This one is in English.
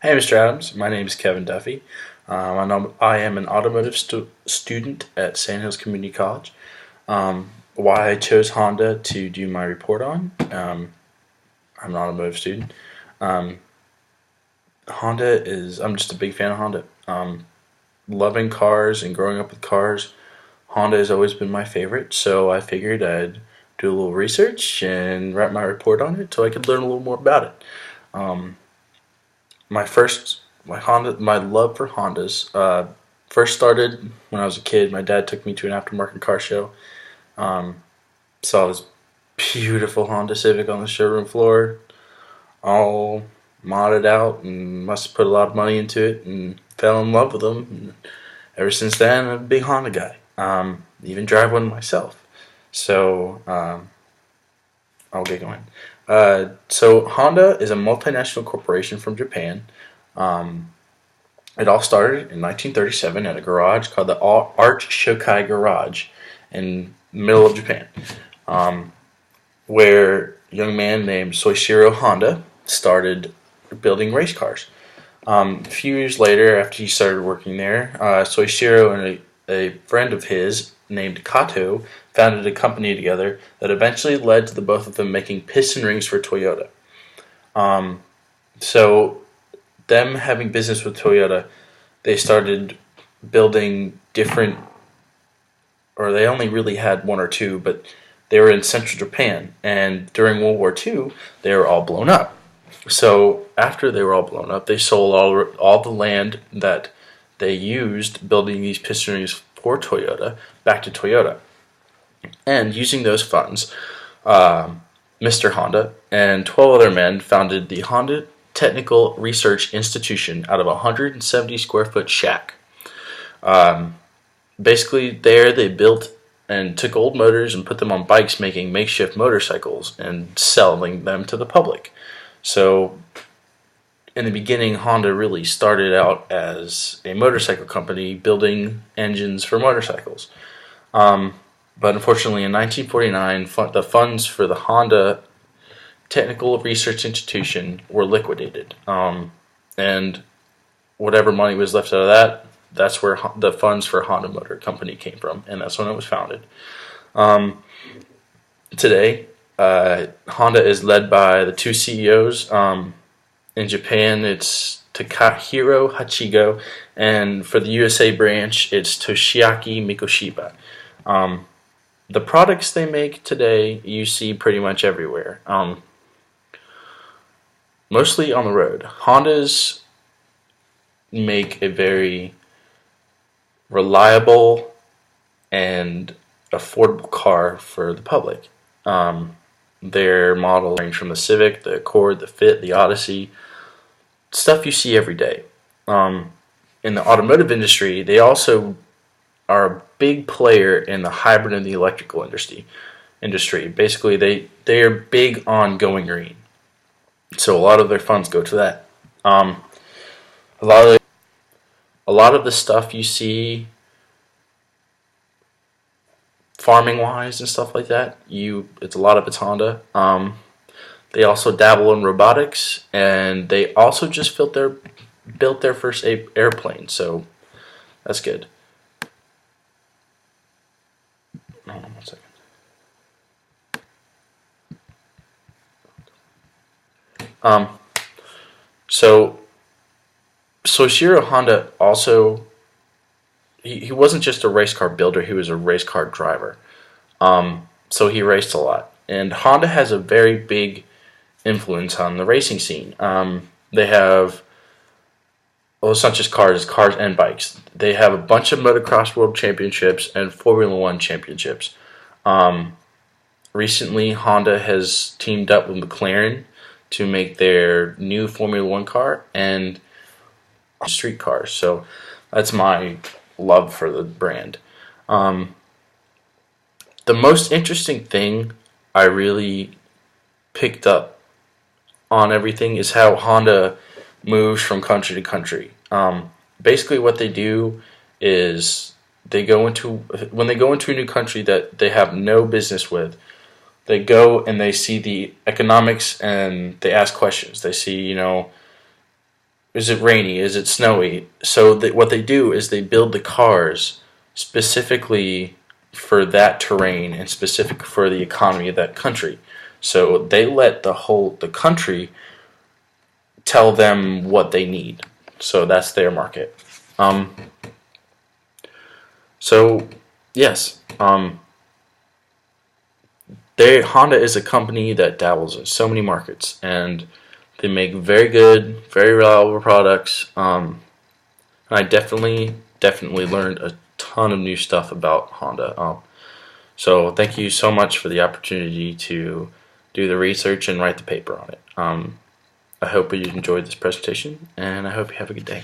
Hey, Mr. Adams. My name is Kevin Duffy. I am an automotive student at Sand Hills Community College. Why I chose Honda to do my report on? I'm an automotive student. Um, I'm just a big fan of Honda. Loving cars and growing up with cars, Honda has always been my favorite, so I figured I'd do a little research and write my report on it so I could learn a little more about it. Um, my love for Hondas first started when I was a kid. My dad took me to an aftermarket car show. Um, Saw this beautiful Honda Civic on the showroom floor, all modded out, and must have put a lot of money into it, and fell in love with them. And ever since then, I'm a big Honda guy. Even drive one myself. So I'll get going. So Honda is a multinational corporation from Japan. Um, It all started in 1937 at a garage called the Arch Shokai Garage in the middle of Japan, um, where a young man named Soichiro Honda started building race cars. A few years later, after he started working there, Soichiro and a friend of his named Kato founded a company together that eventually led to the both of them making piston rings for Toyota. Um, so them having business with Toyota, they started building different, or they only really had one or two, but they were in central Japan, and during World War II, they were all blown up. So after they were all blown up, they sold all the land that they used building these piston rings for Toyota back to Toyota, and using those funds, Mr. Honda and 12 other men founded the Honda Technical Research Institution out of a 170 square foot shack. Um, Basically, there they built and took old motors and put them on bikes, making makeshift motorcycles and selling them to the public. So, in the beginning, Honda really started out as a motorcycle company building engines for motorcycles. Um, but unfortunately, in 1949, the funds for the Honda Technical Research Institution were liquidated. And whatever money was left out of that, that's where the funds for Honda Motor Company came from, and that's when it was founded. Um, Today, Honda is led by the two CEOs. In Japan, it's Takahiro Hachigo, and for the USA branch, it's Toshiaki Mikoshiba. Um, the products they make today, you see pretty much everywhere. Mostly on the road. Hondas make a very reliable and affordable car for the public. Um, their models range from the Civic, the Accord, the Fit, the Odyssey, stuff you see every day. Um, in the automotive industry, they also are a big player in the hybrid and the electrical industry. Basically, they are big on going green, so a lot of their funds go to that. Um, a lot of the stuff you see farming wise and stuff like that, it's a lot of it's Honda. They also dabble in robotics, and they also just built their first airplane, so that's good. Hold on one second. Um, so Soichiro Honda also he wasn't just a race car builder; he was a race car driver. So he raced a lot, and Honda has a very big influence on the racing scene. They have, well, it's not just cars; it's cars and bikes. They have a bunch of motocross world championships and Formula One championships. Um, Recently, Honda has teamed up with McLaren to make their new Formula One car and street cars. So that's my love for the brand. Um, the most interesting thing I really picked up on everything is how Honda moves from country to country. Basically, what they do is when they go into a new country that they have no business with, they go and they see the economics and they ask questions. They see, is it rainy? Is it snowy? So what they do is they build the cars specifically for that terrain and specific for the economy of that country. So they let the country tell them what they need. So that's their market. Um, so yes, Honda is a company that dabbles in so many markets, and they make very good, very reliable products. And I definitely learned a ton of new stuff about Honda. So thank you so much for the opportunity to do the research and write the paper on it. I hope you enjoyed this presentation, and I hope you have a good day.